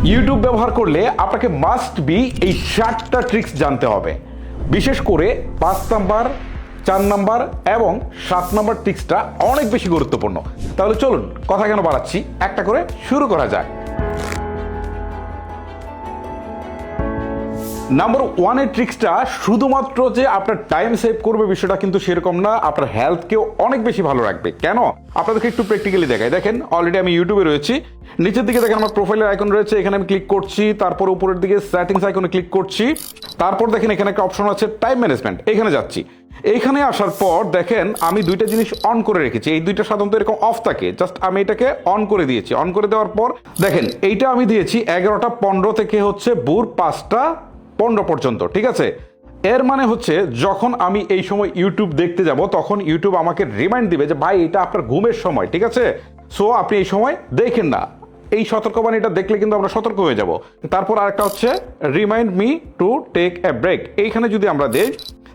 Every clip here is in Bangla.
ইউটিউব ব্যবহার করলে আপনাকে মাস্ট বি এই 7টা ট্রিক্স জানতে হবে। বিশেষ করে 5 নাম্বার, 4 নাম্বার এবং 7 নাম্বার ট্রিক্সটা অনেক বেশি গুরুত্বপূর্ণ। তাহলে চলুন কথা কেন বাড়াচ্ছি, একটা করে শুরু করা যাক। নাম্বার 1 এর ট্রিক্সটা শুধুমাত্র যে আপনার টাইম সেভ করবে বিষয়টা কিন্তু সেরকম না, আপনার হেলথকেও অনেক বেশি ভালো রাখবে। কেন? আপনাদেরকে একটু প্র্যাকটিক্যালি দেখাই। দেখেন, অলরেডি আমি ইউটিউবে রয়েছি, নিচের দিকে দেখেন আমার প্রোফাইলের আইকন রয়েছে, এখানে আমি ক্লিক করছি, তারপর উপরের দিকে সেটিংস আইকনে ক্লিক করছি, তারপর দেখেন এখানে একটা অপশন আছে টাইম ম্যানেজমেন্ট, এখানে যাচ্ছি। এইখানে আসার পর দেখেন আমি দুইটা জিনিস অন করে রেখেছি, এই দুইটা সাধারণত এরকম অফ থাকে, জাস্ট আমি এটাকে অন করে দিয়েছি। অন করে দেওয়ার পর দেখেন এইটা আমি দিয়েছি 11টা 15 থেকে হচ্ছে ভোর 5টা 15 পর্যন্ত, ঠিক আছে। এর মানে হচ্ছে যখন আমি এই সময় ইউটিউব দেখতে যাব তখন ইউটিউব আমাকে রিমাইন্ড দিবে যে ভাই এটা আপনার ঘুমের সময়, ঠিক আছে, সো আপনি এই সময় দেখেন না। এই সতর্কবাণীটা দেখলে কিন্তু আমরা সতর্ক হয়ে যাব। তারপর আরেকটা হচ্ছে remind me to take a break, এইখানে যদি আমরা দেই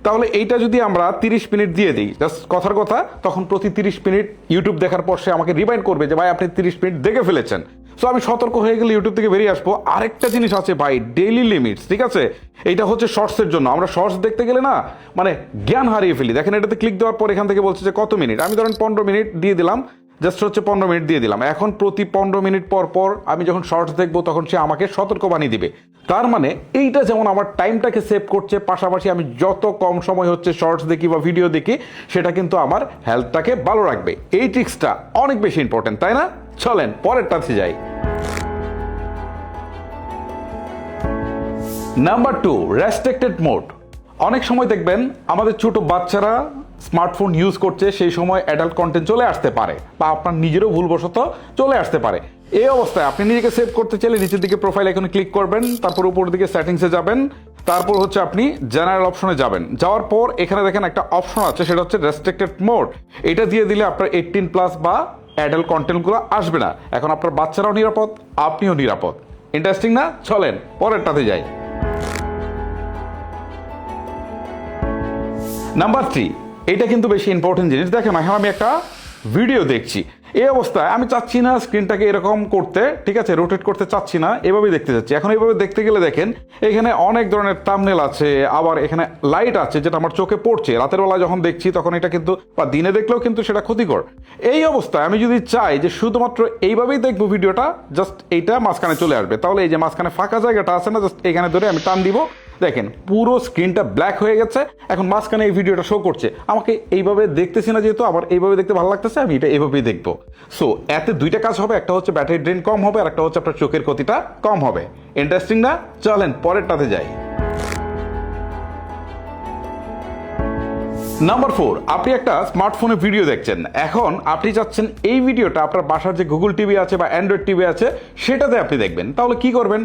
তাহলে এইটা যদি আমরা 30 মিনিট দিয়ে দিই, জাস্ট কথার কথা, তখন প্রতি 30 মিনিট ইউটিউব দেখার পর সে আমাকে রিমাইন্ড করবে যে ভাই আপনি 30 মিনিট দেখে ফেলেছেন। সো আমি সতর্ক হয়ে গেলে ইউটিউব থেকে বেরিয়ে আসবো। আরেকটা জিনিস আছে ভাই, ডেইলি লিমিটস, ঠিক আছে। এইটা হচ্ছে শর্টসের জন্য। আমরা শর্টস দেখতে গেলে না মানে জ্ঞান হারিয়ে ফেলি। দেখেন এটাতে ক্লিক দেওয়ার পর এখান থেকে বলছে যে কত মিনিট, আমি ধরেন 15 মিনিট দিয়ে দিলাম, জাস্ট হচ্ছে 15 মিনিট দিয়ে দিলাম। এখন প্রতি 15 মিনিট পর পর আমি যখন শর্টস দেখবো তখন সে আমাকে সতর্কবাণী দিবে। তার মানে এইটা যেমন আমার টাইমটাকে সেভ করছে, পাশাপাশি আমি যত কম সময় হচ্ছে শর্টস দেখি বা ভিডিও দেখি সেটা কিন্তু আমার হেলথটাকে ভালো রাখবে। এই ট্রিক্সটা অনেক বেশি ইম্পর্টেন্ট, তাই না? চলেন পরেরটাতে যাই। Number 2, restricted mode. অনেক সময় দেখবেন আমাদের ছোট বাচ্চারা স্মার্টফোন ইউজ করছে, সেই সময় অ্যাডাল্ট কন্টেন্ট চলে আসতে পারে বা আপনার নিজেরও ভুলবশত চলে আসতে পারে। এই অবস্থায় আপনি নিজেকে সেভ করতে চাইলে নিচের দিকে প্রোফাইল আইকনে ক্লিক করবেন, তারপর উপরের দিকে সেটিংসে যাবেন, তারপর হচ্ছে আপনি জেনারেল অপশনে যাবেন। যাওয়ার পর এখানে দেখেন একটা অপশন আছে, সেটা হচ্ছে রেস্ট্রিক্টেড মোড। এটা দিয়ে দিলে আপনার 18+ বা অ্যাডাল্ট কন্টেন্টগুলো আসবে না। এখন আপনার বাচ্চারাও নিরাপদ, আপনিও নিরাপদ। ইন্টারেস্টিং না? চলেন পরেরটাতে যাই। নাম্বার 3, এইটা কিন্তু বেশি ইম্পর্টেন্ট জিনিস। দেখেন এখন আমি একটা ভিডিও দেখছি, এই অবস্থায় আমি চাচ্ছি না স্ক্রিনটাকে এরকম করতে, ঠিক আছে, রোটেট করতে চাচ্ছি না, এভাবেই দেখতে চাচ্ছি। এখন এইভাবে দেখতে গেলে দেখেন এখানে অনেক ধরনের থাম্বনেল আছে, আবার এখানে লাইট আছে যেটা আমার চোখে পড়ছে। রাতের বেলা যখন দেখছি তখন এটা কিন্তু, বা দিনে দেখলেও কিন্তু সেটা ক্ষতিকর। এই অবস্থায় আমি যদি চাই যে শুধুমাত্র এইভাবেই দেখবো ভিডিওটা, জাস্ট এইটা মাঝখানে চলে আসবে, তাহলে এই যে মাঝখানে ফাঁকা জায়গাটা আছে না, জাস্ট এখানে ধরে আমি টান দিব, দেখেন পুরো স্ক্রিনটা ব্ল্যাক হয়ে গেছে। এখন মাঝখানে এই ভিডিওটা শো করছে, আমাকে এইভাবে দেখতেছি না, যেহেতু আবার এইভাবে দেখতে ভালো লাগতেছে, আমি এটা এইভাবেই দেখবো। সো এতে দুইটা কাজ হবে, একটা হচ্ছে ব্যাটারি ড্রেন কম হবে, আর একটা হচ্ছে আপনার চোখের ক্ষতিটা কম হবে। ইন্টারেস্টিং না? চলেন পরেরটাতে যাই। নাম্বার 4, আপনি একটা স্মার্টফোনে ভিডিও দেখছেন। এখন আপনি চাচ্ছেন এই ভিডিওটা আপনার বাসার যে গুগল টিভি আছে বা অ্যান্ড্রয়েড টিভি আছে সেটাতে আপনি দেখবেন। তাহলে কি করবেন?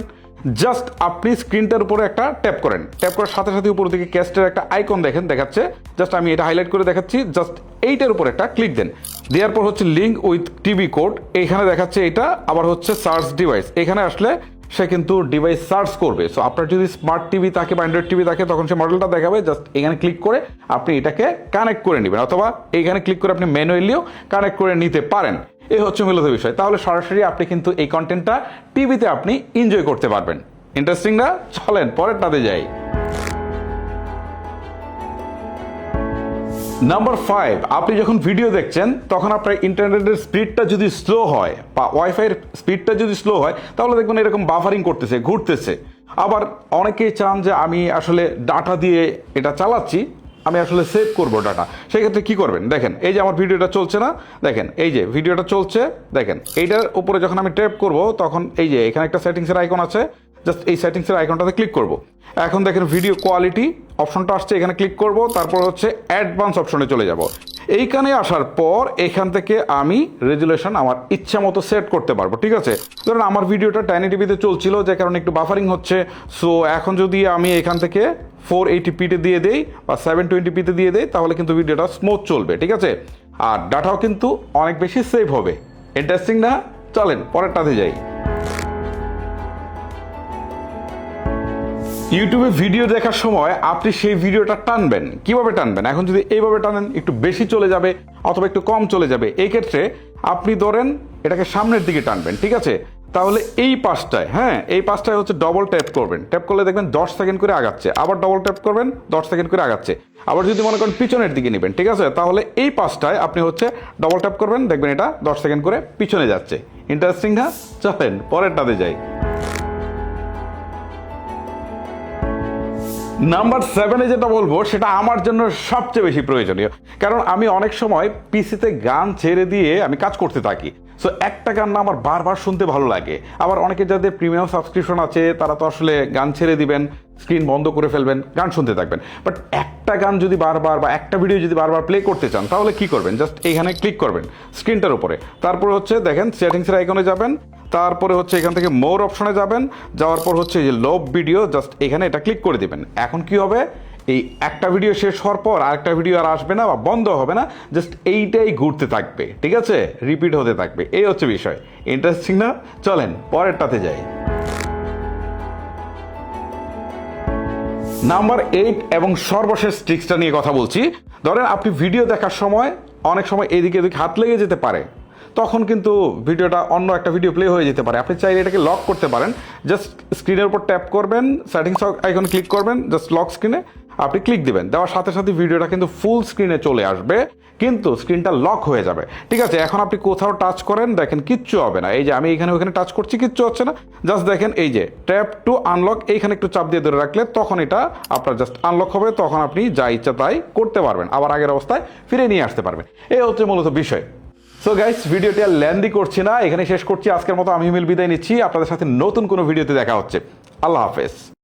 জাস্ট আপনি স্ক্রিনটার উপরে একটা ট্যাপ করেন, ট্যাপ করার সাথে সাথে উপর দিকে ক্যাস্টের একটা আইকন দেখেন দেখাচ্ছে, জাস্ট আমি এটা হাইলাইট করে দেখাচ্ছি, জাস্ট এইটার উপর একটা ক্লিক দেন। দেওয়ার পর হচ্ছে লিঙ্ক উইথ টিভি কোড, এখানে দেখাচ্ছে এটা, আবার হচ্ছে সার্চ ডিভাইস, এখানে আসলে সে কিন্তু ডিভাইস সার্চ করবে। সো আপনার যদি স্মার্ট টিভি থাকে বা অ্যান্ড্রয়েড টিভি থাকে তখন সে মডেলটা দেখাবে, জাস্ট এখানে ক্লিক করে আপনি এটাকে কানেক্ট করে নেবেন, অথবা এইখানে ক্লিক করে আপনি ম্যানুয়ালিও কানেক্ট করে নিতে পারেন। এই হচ্ছে মূলত বিষয়। তাহলে সরাসরি আপনি কিন্তু এই কন্টেন্টটা টিভিতে আপনি এনজয় করতে পারবেন। ইন্টারেস্টিং না? চলেন পরেরটাতে যাই। নাম্বার 5, আপনি যখন ভিডিও দেখছেন তখন আপনার ইন্টারনেটের স্পিডটা যদি স্লো হয় বা ওয়াইফাইয়ের স্পিডটা যদি স্লো হয় তাহলে দেখবেন এরকম বাফারিং করতেছে, ঘুরতেছে। আবার অনেকেই চান যে আমি আসলে ডাটা দিয়ে এটা চালাচ্ছি, আমি আসলে সেভ করব ডাটা, সেক্ষেত্রে কি করবেন? দেখেন এই যে আমার ভিডিওটা চলছে না, দেখেন এই যে ভিডিওটা চলছে, দেখেন এইটার উপরে যখন আমি ট্যাপ করব তখন এই যে এখানে একটা সেটিংসের আইকন আছে, জাস্ট এই সেটিংসের আইকনটাতে ক্লিক করব। এখন দেখেন ভিডিও কোয়ালিটি অপশনটা আসছে, এখানে ক্লিক করব, তারপর হচ্ছে অ্যাডভান্স অপশনে চলে যাব। এইখানে আসার পর এখান থেকে আমি রেজুলেশন আমার ইচ্ছা মতো সেট করতে পারবো, ঠিক আছে। ধরুন আমার ভিডিওটা 1080p চলছিল, যে কারণে একটু বাফারিং হচ্ছে। সো এখন যদি আমি এখান থেকে 480p দিয়ে দেই বা 720p দিয়ে দেই তাহলে কিন্তু ভিডিওটা স্মুথ চলবে, ঠিক আছে। আর ডাটাও কিন্তু অনেক বেশি সেভ হবে। ইন্টারেস্টিং না? চলেন পরেরটাতে যাই। ইউটিউবে ভিডিও দেখার সময় আপনি সেই ভিডিওটা টানবেন, কিভাবে টানবেন? এখন যদি এইভাবে টানেন একটু বেশি চলে যাবে অথবা একটু কম চলে যাবে। এই ক্ষেত্রে আপনি ধরেন এটাকে সামনের দিকে টানবেন, ঠিক আছে? তাহলে এই পাশটায়, হ্যাঁ এই পাশটায় হচ্ছে ডবল ট্যাপ করবেন, ট্যাপ করলে দেখবেন 10 সেকেন্ড করে আগাচ্ছে, আবার ডবল ট্যাপ করবেন 10 সেকেন্ড করে আগাচ্ছে। আবার যদি মনে করেন পিছনের দিকে নেবেন, ঠিক আছে, তাহলে এই পাশটায় আপনি হচ্ছে ডবল ট্যাপ করবেন, দেখবেন এটা 10 সেকেন্ড করে পিছনে যাচ্ছে। ইন্টারেস্টিং না? চলেন পরেরটাতে যাই। নাম্বার 7-এ যেটা বলবো সেটা আমার জন্য সবচেয়ে বেশি প্রয়োজনীয়, কারণ আমি অনেক সময় পিসিতে গান ছেড়ে দিয়ে আমি কাজ করতে থাকি। সো একটা গান না আমার বারবার শুনতে ভালো লাগে। আবার অনেকে যাদের প্রিমিয়াম সাবস্ক্রিপশন আছে তারা তো আসলে গান ছেড়ে দিবেন, স্ক্রিন বন্ধ করে ফেলবেন, গান শুনতে থাকবেন। বাট একটা গান যদি বারবার বা একটা ভিডিও যদি বারবার প্লে করতে চান তাহলে কি করবেন? জাস্ট এইখানে ক্লিক করবেন স্ক্রিনটার উপরে, তারপরে হচ্ছে দেখেন সেটিংসের আইকনে যাবেন, তারপরে হচ্ছে এখান থেকে মোর অপশনে যাবেন, যাওয়ার পর হচ্ছে এই যে লব ভিডিও, জাস্ট এখানে এটা ক্লিক করে দিবেন। এখন কি হবে? এই একটা ভিডিও শেষ হওয়ার পর আরেকটা ভিডিও আর আসবে না বা বন্ধ হবে না, জাস্ট এইটাই ঘুরতে থাকবে, ঠিক আছে, রিপিট হতে থাকবে। এই হচ্ছে বিষয়। ইন্টারেস্টিং না? চলেন পরেরটাতে যাই। নাম্বার 8 এবং সর্বশেষ ট্রিক্সটা নিয়ে কথা বলছি। ধরেন আপনি ভিডিও দেখার সময় অনেক সময় এদিকে এদিকে হাত লেগে যেতে পারে, তখন কিন্তু ভিডিওটা অন্য একটা ভিডিও প্লে হয়ে যেতে পারে। আপনি চাইলে এটাকে লক করতে পারেন, জাস্ট স্ক্রিনের উপর ট্যাপ করবেন, সেটিংস আইকন ক্লিক করবেন, জাস্ট লক স্ক্রিনে আপনি ক্লিক দিবেন, দেওয়ার সাথে সাথে ভিডিওটা কিন্তু ফুল স্ক্রিনে চলে আসবে, কিন্তু স্ক্রিনটা লক হয়ে যাবে, ঠিক আছে? এখন আপনি কোথাও টাচ করেন, দেখেন কিচ্ছু হবে না। এই যে আমি এখানে ওখানে টাচ করছি, কিচ্ছু হচ্ছে না। জাস্ট দেখেন এই যে ট্যাপ টু আনলক, এইখানে একটু চাপ দিয়ে ধরে রাখলে তখন এটা আপনার জাস্ট আনলক হবে, তখন আপনি যা ইচ্ছা তাই করতে পারবেন, আবার আগের অবস্থায় ফিরে নিয়ে আসতে পারবেন। এই হচ্ছে মূলত বিষয়। সো গাইস, ভিডিওটি আর লেন্দি করছি না, এখানে শেষ করছি। আজকের মতো আমি হিমেল বিদায় নিচ্ছি। আপনাদের সাথে নতুন কোনো ভিডিওতে দেখা হচ্ছে। আল্লাহ হাফেজ।